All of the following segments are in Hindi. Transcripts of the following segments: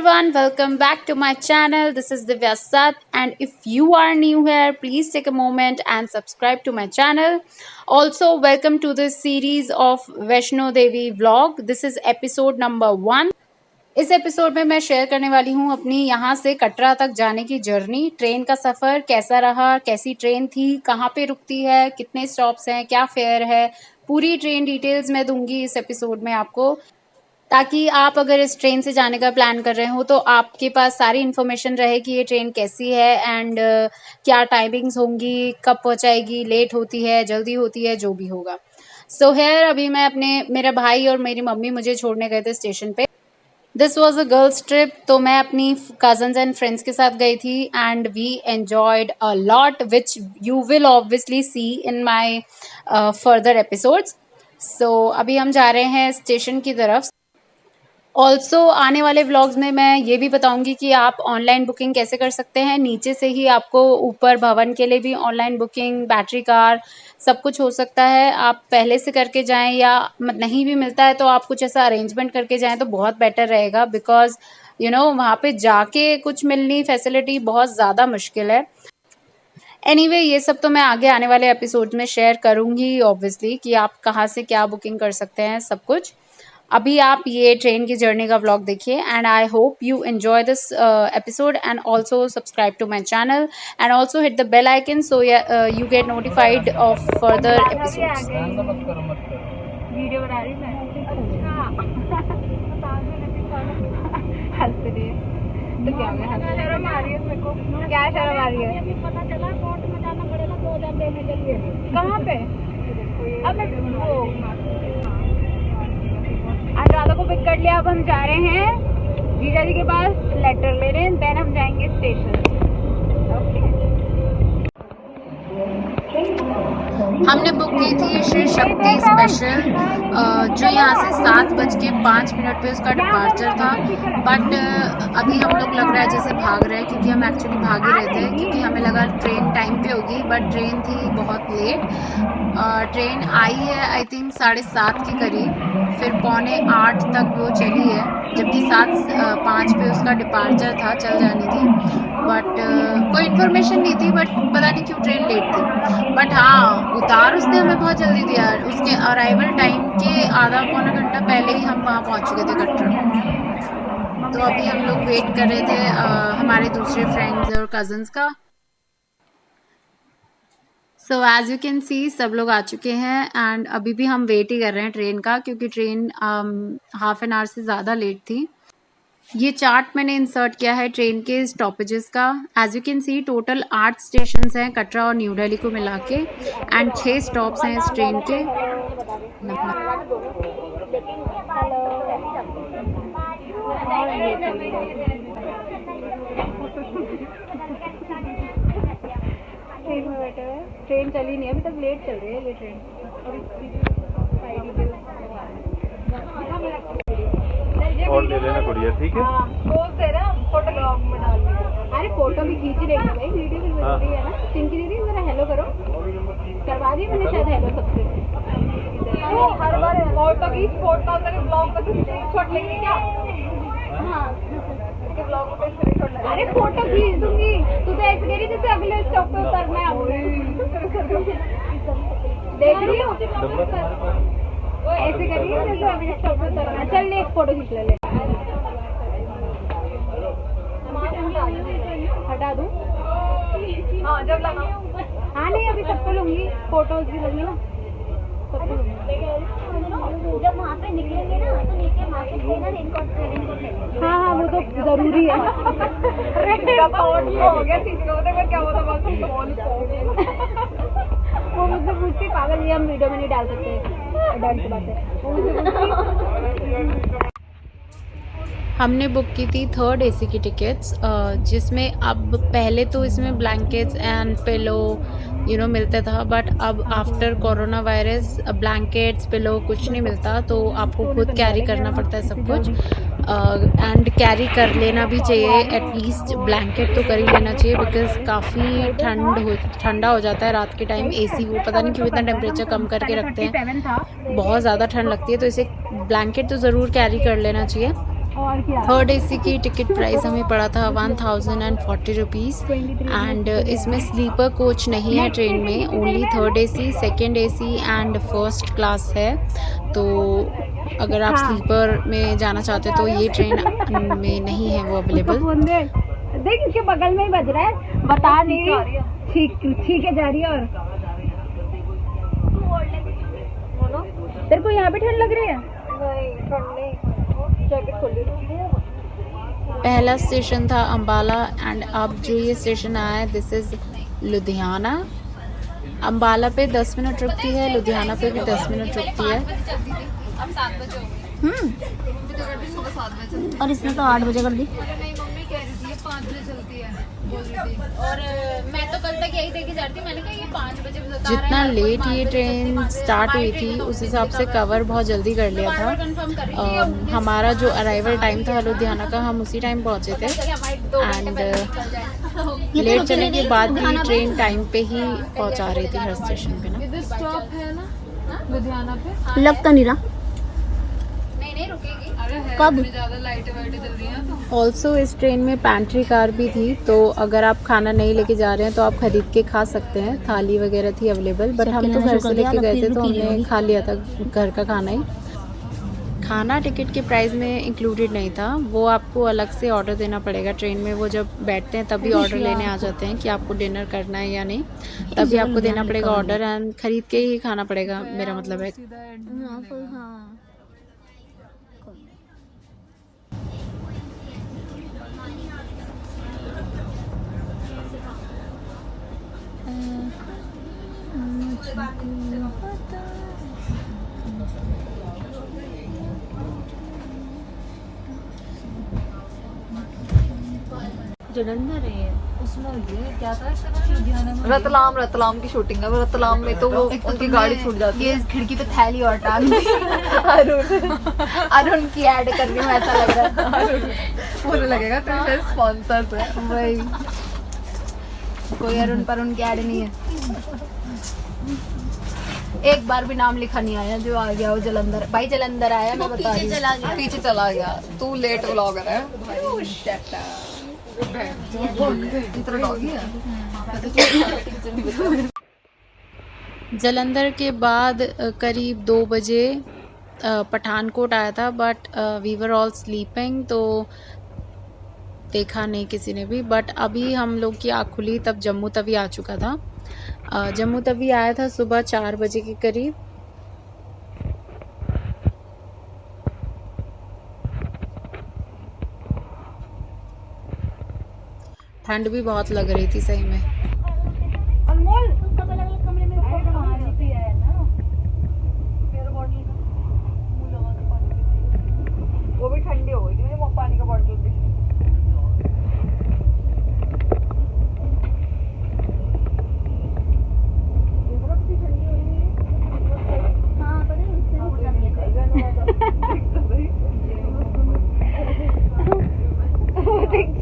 everyone, welcome back to my channel. This is Divya Sat, and if you are new here, please take a moment and subscribe to my channel. Also, welcome to this series of Vaishno Devi vlog. This is episode number 1. इस एपिसोड में मैं शेयर करने वाली हूँ अपनी यहाँ से कटरा तक जाने की जर्नी। ट्रेन का सफ़र कैसा रहा, कैसी ट्रेन थी, कहाँ पे रुकती है, कितने स्टॉप्स हैं, क्या फेयर है, पूरी ट्रेन डिटेल्स मैं दूंगी इस एपिसोड में आपको, ताकि आप अगर इस ट्रेन से जाने का प्लान कर रहे हो तो आपके पास सारी इन्फॉर्मेशन रहे कि ये ट्रेन कैसी है एंड क्या टाइमिंग्स होंगी, कब पहुंचाएगी, लेट होती है, जल्दी होती है, जो भी होगा। सो हेयर अभी मैं मेरा भाई और मेरी मम्मी मुझे छोड़ने गए थे स्टेशन पे। This was a girls trip, तो मैं अपनी कजन्स एंड फ्रेंड्स के साथ गई थी and we enjoyed a lot which you will obviously see in my further episodes. So अभी हम जा रहे हैं स्टेशन की तरफ। ऑल्सो आने वाले व्लॉग्स में मैं ये भी बताऊंगी कि आप ऑनलाइन बुकिंग कैसे कर सकते हैं। नीचे से ही आपको ऊपर भवन के लिए भी ऑनलाइन बुकिंग, बैटरी कार, सब कुछ हो सकता है। आप पहले से करके जाएं या नहीं भी मिलता है तो आप कुछ ऐसा अरेंजमेंट करके जाएं तो बहुत बेटर रहेगा, बिकॉज वहाँ पे जाके कुछ मिलनी फैसिलिटी बहुत ज़्यादा मुश्किल है। एनीवे ये सब तो मैं आगे आने वाले एपिसोड में शेयर करूँगी ऑब्वियसली कि आप कहाँ से क्या बुकिंग कर सकते हैं, सब कुछ। अभी आप ये ट्रेन की जर्नी का व्लॉग देखिए and I hope you enjoy this episode and also subscribe to my channel and also hit the bell icon so you get notified of further episodes. Video बना रही मैं। हंस रही है तो क्या शर्म आ रही है मेरे को? क्या शर्म आ रही है? पता चला कोर्ट में जाना पड़ेगा 2000 देने के लिए। कहाँ पे? अब अनुराधा को पिक कर लिया। अब हम जा रहे हैं जीजा जी के पास लेटर ले रहे हैं, देन हम जाएंगे स्टेशन। हमने बुक की थी श्री शक्ति स्पेशल, जो यहाँ से 7:05 पे उसका डिपार्चर था। बट अभी हम लोग लग रहा है जैसे भाग रहे हैं, क्योंकि हम एक्चुअली भाग ही रहे थे, क्योंकि हमें लगा ट्रेन टाइम पे होगी, बट ट्रेन थी बहुत लेट। ट्रेन आई है आई थिंक 7:30 के करीब, फिर 7:45 तक वो चली है, जबकि 7:05 पे उसका डिपार्चर था, चल जानी थी। बट कोई इन्फॉर्मेशन नहीं थी, बट पता नहीं क्यों ट्रेन लेट थी। बट हाँ, उतार उसने हमें बहुत जल्दी दिया। उसके अराइवल टाइम के आधा पौना घंटा पहले ही हम वहाँ पहुँच चुके थे कटरा। तो अभी हम लोग वेट कर रहे थे हमारे दूसरे फ्रेंड्स और कजन्स का। So as you can see सब लोग आ चुके हैं एंड अभी भी हम वेट ही कर रहे हैं ट्रेन का, क्योंकि ट्रेन हाफ एन आवर से ज़्यादा लेट थी। ये चार्ट मैंने इंसर्ट किया है ट्रेन के स्टॉपेजेस का। As you can see total 8 station हैं कटरा और न्यू दिल्ली को मिला के एंड 6 स्टॉप्स हैं इस ट्रेन के। ट्रेन चली नहीं अभी तक, लेट चल रही है ये ट्रेन। और ले लेना बढ़िया, ठीक है। फोटो में डाल दिया। अरे फोटो भी खींच रही है भाई, वीडियो भी बन रही है ना। चिंकी दीदी जरा हेलो करो, करवा दी मैंने शायद हेलो सबसे। हर बार फोटो की फोटो का ब्लॉग का स्क्रीनशॉट लेंगे क्या? हाँ ब्लॉग पे स्क्रीनशॉट लगा। अरे फोटो खींच दूंगी, तू तो ऐसे कह रही जैसे अगले स्टॉप पे उतरना है। देख रही हो ऐसे करिए जैसे अगले स्टॉप पे उतरना है। चल ले एक फोटो खींच ले। हटा दूं? हाँ जब लगा। हाँ नहीं अभी सबको लूंगी, फोटोज भी लूंगी ना, सबको लूंगी। जब वहाँ पे निकलेंगे ना तो नीचे मार्केट लेना, रेनकोट। हाँ हाँ वो तो जरूरी है। हो गया क्या होता वो मुझसे पूछती पागल, ये हम वीडियो में नहीं डाल सकते, डर की बात है। वो मुझसे हमने बुक की थी 3rd AC की टिकट्स, जिसमें अब पहले तो इसमें ब्लैंकेट्स एंड पिलो मिलता था, बट अब after corona virus blankets pillow कुछ नहीं मिलता, तो आपको खुद कैरी करना पड़ता है सब कुछ। एंड कैरी कर लेना भी चाहिए, एटलीस्ट ब्लैंकेट तो कर ही लेना चाहिए, बिकॉज काफ़ी ठंडा हो जाता है रात के टाइम। AC वो पता नहीं क्यों इतना टेम्परेचर कम करके रखते हैं, बहुत ज़्यादा ठंड लगती है, तो इसे ब्लैंकेट तो ज़रूर कैरी कर लेना चाहिए। और क्या थर्ड एसी की टिकट प्राइस हमें पड़ा था 1040 रुपीज़ एंड इसमें स्लीपर कोच नहीं है ट्रेन में, only third AC, second AC and first class है। तो अगर आप हाँ स्लीपर में जाना चाहते हो तो ये ट्रेन में नहीं है वो उसका अवेलेबल। फोन दे देख इसके बगल में ही बज रहा है बता नहीं ठीक ठीक है जा रही है और तेरे को यहाँ पे ठंड लग रही है नहीं ठंड नहीं जैकेट खोल पहला स्टेशन था अम्बाला एंड अब जो ये स्टेशन आया है दिस इज़ लुधियाना। अम्बाला पे 10 मिनट रुकती है, लुधियाना पे भी 10 मिनट रुकती है। और इसने तो 8 बजे कर दी और मैं तो कल तक यही देखी जा रही थी, मैंने कहा ये 5 बजे बता रहा है। जितना लेट ये ट्रेन स्टार्ट हुई थी उस हिसाब से कवर बहुत जल्दी कर लिया था। हमारा जो अराइवल टाइम था लुधियाना का, हम उसी टाइम पहुंचे थे एंड लेट चलने के बाद भी ट्रेन टाइम पे ही पहुंचा रही थी हर स्टेशन पे ना। स्टॉप है ना लुधियाना पे। लगता नहीं रहा नहीं रुकेगी। कब ज्यादा लाइटें वाइटें जल रही हैं तो ऑल्सो इस ट्रेन में पैंट्री कार भी थी, तो अगर आप खाना नहीं लेके जा रहे हैं तो आप खरीद के खा सकते हैं। थाली वगैरह थी अवेलेबल, बट हम तो घर से लेके गए थे तो हमने खा लिया था घर का खाना ही। खाना टिकट के प्राइस में इंक्लूडेड नहीं था, वो आपको अलग से ऑर्डर देना पड़ेगा। ट्रेन में वो जब बैठते हैं तभी ऑर्डर लेने आ जाते हैं कि आपको डिनर करना है या नहीं, तभी आपको देना पड़ेगा ऑर्डर एंड खरीद के ही खाना पड़ेगा, मेरा मतलब है। जलंधर है उसमें ये क्या था लुधियाना में रतलाम की शूटिंग है। रतलाम में तो वो उनकी गाड़ी छूट जाती है। ये खिड़की पे थैली और टांग दी अरुण की ऐड कर रही हूँ ऐसा लग रहा है मुझे लगेगा तेरे स्पॉन्सर्स है। वही कोई अरुण पर उनकी ऐड नहीं है। एक बार भी नाम लिखा नहीं आया, जो आ गया वो जलंधर। भाई जलंधर आया मैं बता रही हूँ। पीछे चला गया तू लेट व्लॉगर है। इतना डॉगी है। जलंधर के बाद करीब 2 बजे पठानकोट आया था, but we were all sleeping, तो देखा नहीं किसी ने भी। बट अभी हम लोग की आँख खुली तब जम्मू तवी आ चुका था। जम्मू तवी आया था सुबह 4 बजे के करीब। ठंड भी बहुत लग रही थी सही में। अनमोल कमरे में पानी पिया है ना वो भी ठंडी हो गई थी मेरे पानी का बॉटल भी।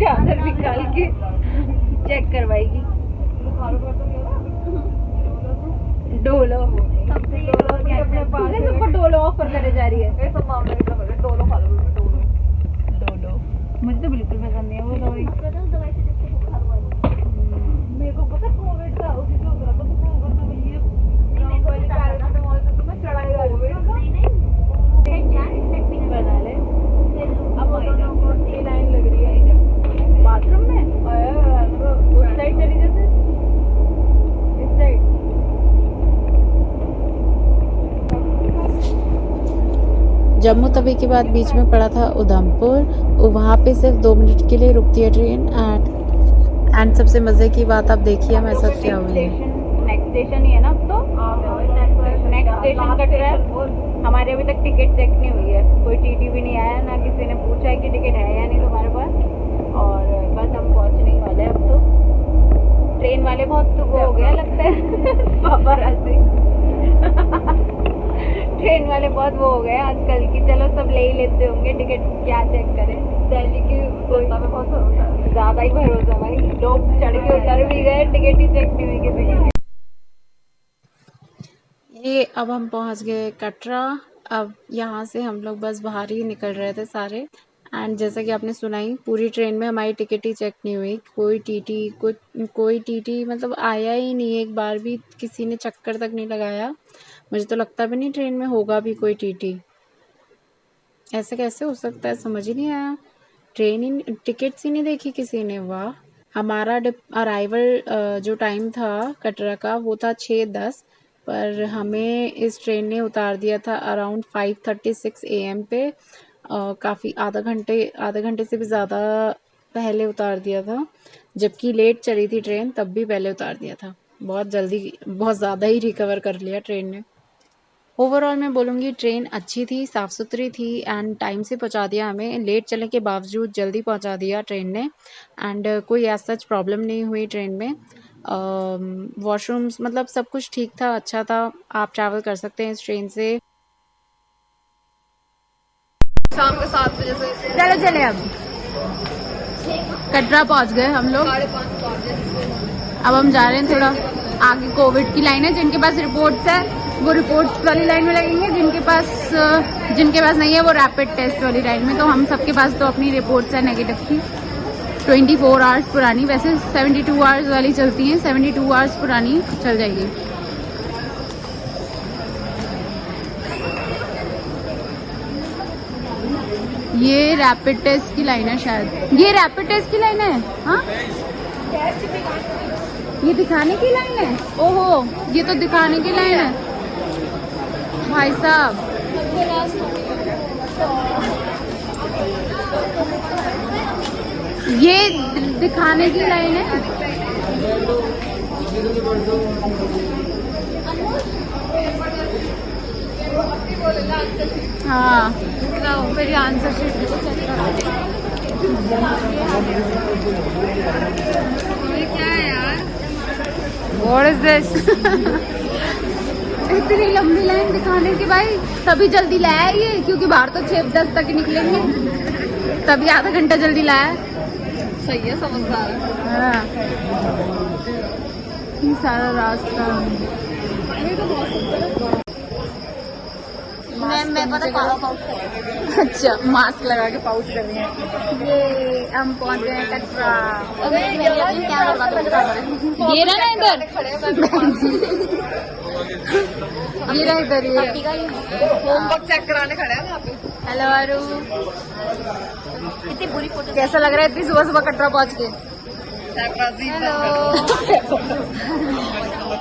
चादर निकाल के चेक करवाएगी। डोलो सबको डोलो ऑफर करे जा रही है। डोलो मुझे तो बिल्कुल पसंद नहीं है वो दवाई। मेरे को पता कोविड का उसी से उतरा था बना ले। अब ये लाइन लग रही है बाथरूम में उस साइड चली जैसे इस साइड। जम्मू तवी के बाद बीच में पड़ा था उधमपुर, वहाँ पे सिर्फ 2 मिनट के लिए रुकती है ट्रेन। एंड सबसे मज़े की बात आप देखिए हमारे साथ क्या हुई है। नेक्स्ट स्टेशन ही है ना अब तो। नेक्स्ट स्टेशन कट रहा है। हमारे अभी तक टिकट चेक नहीं हुई है, कोई टीटी भी नहीं आया, ना किसी ने पूछा है कि टिकट है या नहीं तुम्हारे पास। और बस हम पहुंचने ही वाले हैं अब तो। ट्रेन वाले बहुत वो हो गया लगता है पापा ट्रेन वाले बहुत वो हो गए आजकल की। चलो सब ले ही लेते होंगे टिकट, क्या चेक करें। दिल्ली की बहुत ज्यादा ही भरोसा भाई, लोग चढ़ के उतर भी गए, टिकट ही चेक नहीं हुई किसी की। ये अब हम पहुंच गए कटरा। अब यहाँ से हम लोग बस बाहर ही निकल रहे थे सारे एंड जैसा कि आपने सुना ही, पूरी ट्रेन में हमारी टिकट ही चेक नहीं हुई। कोई टीटी मतलब आया ही नहीं, एक बार भी किसी ने चक्कर तक नहीं लगाया। मुझे तो लगता भी नहीं ट्रेन में होगा भी कोई टीटी। ऐसे कैसे हो सकता है, समझ ही नहीं आया। ट्रेन ही टिकट्स ही नहीं देखी किसी ने। वाह। हमारा अराइवल जो टाइम था कटरा का वो था 6:10, पर हमें इस ट्रेन ने उतार दिया था अराउंड 5:36 AM पे। काफ़ी आधे घंटे से भी ज़्यादा पहले उतार दिया था, जबकि लेट चली थी ट्रेन तब भी पहले उतार दिया था। बहुत जल्दी, बहुत ज़्यादा ही रिकवर कर लिया ट्रेन ने। ओवरऑल मैं बोलूँगी ट्रेन अच्छी थी, साफ़ सुथरी थी एंड टाइम से पहुँचा दिया हमें। लेट चलने के बावजूद जल्दी पहुँचा दिया ट्रेन ने एंड कोई एज सच प्रॉब्लम नहीं हुई ट्रेन में। वॉशरूम्स मतलब सब कुछ ठीक था, अच्छा था। आप ट्रैवल कर सकते हैं इस ट्रेन से। शाम के 7 बजे से चलो चले अब कटरा पहुँच गए हम लोग। 5:30 बजे। अब हम जा रहे हैं थोड़ा आगे। कोविड की लाइन है, जिनके पास रिपोर्ट्स है वो रिपोर्ट्स वाली लाइन में लगेंगे, जिनके पास नहीं है वो रैपिड टेस्ट वाली लाइन में। तो हम सबके पास तो अपनी रिपोर्ट्स है नेगेटिव की, 24 आवर्स पुरानी। वैसे 72 आवर्स वाली चलती हैं, 72 आवर्स पुरानी चल जाएगी। ये रैपिड टेस्ट की लाइन है शायद। ये रैपिड टेस्ट की लाइन है। हाँ, ये दिखाने की लाइन है। ओहो, ये तो दिखाने की लाइन है भाई साहब। ये दिखाने की लाइन है। हाँ, मेरी आंसर शीट क्या है यार? What is this? इतनी लंबी लाइन दिखाने की भाई, तभी जल्दी लाया ये, क्योंकि बाहर तो 6:10 तक ही निकलेंगे, तभी आधा घंटा जल्दी लाया। सही है, समझदार है। हाँ, ये सारा रास्ता मैं पता अच्छा, मास्क लगा के पाउच कर रही हैं। ये हम पहुंच गए कटरा। ये रहा ना इधर, ये रहा इधर। होमवर्क चेक कराने खड़े हैं वहाँ पे। हेलो आरू, इतनी बुरी फोटो कैसा लग रहा है इतनी सुबह सुबह कटरा पहुंच के?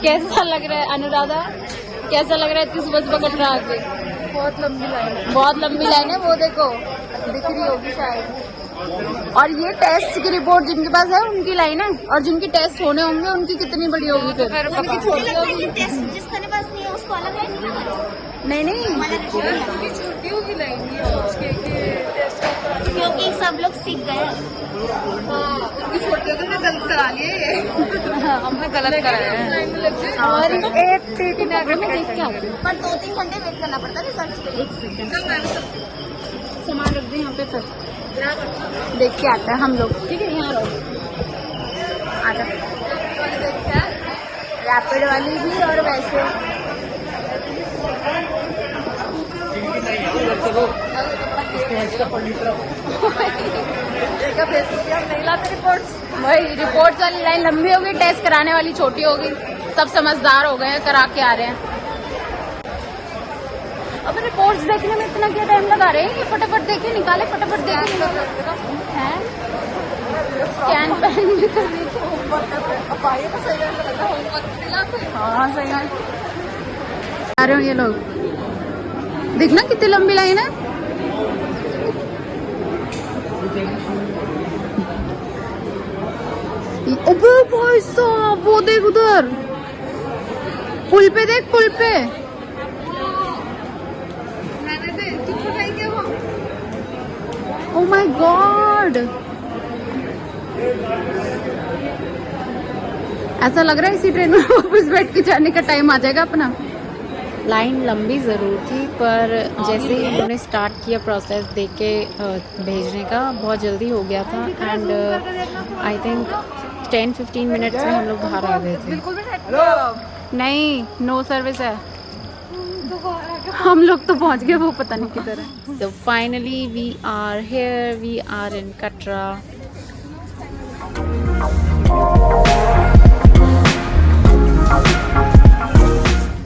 कैसा लग रहा है अनुराधा, कैसा लग रहा है इतनी सुबह सुबह कटरा आके? बहुत लंबी लाइन है। बहुत लंबी लाइन है, वो देखो दिख रही होगी शायद। और ये टेस्ट की रिपोर्ट जिनके पास है उनकी लाइन है, और जिनके टेस्ट होने होंगे उनकी कितनी बड़ी होगी फिर? उनकी छोटी होगी। जिसके पास नहीं है उसको अलग लाइन नहीं लगा। नहीं छोटी होगी लाइन क्योंकि सब लोग सीख गए। उनकी छोटी होगी, हमने गलत करा लिए। हमने गलत कराया है। और एक टीटी नगर में देख के आते हैं। पर 2-3 घंटे वेट करना पड़ता है रिजल्ट के लिए। सामान रख दे यहाँ पे, फिर देख के आते हैं हम लोग। ठीक है, यहाँ रहो, आजा। रैपिड वाली भी और वैसे वही रिपोर्ट्स वाली लाइन लंबी होगी, टेस्ट कराने वाली छोटी होगी। सब समझदार हो गए हैं, करा के आ रहे हैं। अब रिपोर्ट्स देखने में इतना क्या टाइम लगा रहे हैं? ये फटाफट देखे निकाले, फटाफट देखे हैं। स्कैन पेन भी कर दी। हाँ सही है। आ रहे हो ये लोग, देखना कितनी लंबी लाइन है। अबे भाई साहब, वो देख उधर पुल पे, देख पुल पे। ओह माय गॉड, ऐसा लग रहा है इसी ट्रेन में वापस बैठ के जाने का टाइम आ जाएगा अपना। लाइन लंबी ज़रूर थी, पर जैसे ही उन्होंने स्टार्ट किया प्रोसेस देख के भेजने का, बहुत जल्दी हो गया था। एंड आई थिंक 10-15 मिनट्स में हम लोग बाहर आ गए थे। नहीं, नो सर्विस है। हम लोग तो पहुंच गए, वो पता नहीं किधर है। So finally we are here, we are in Katra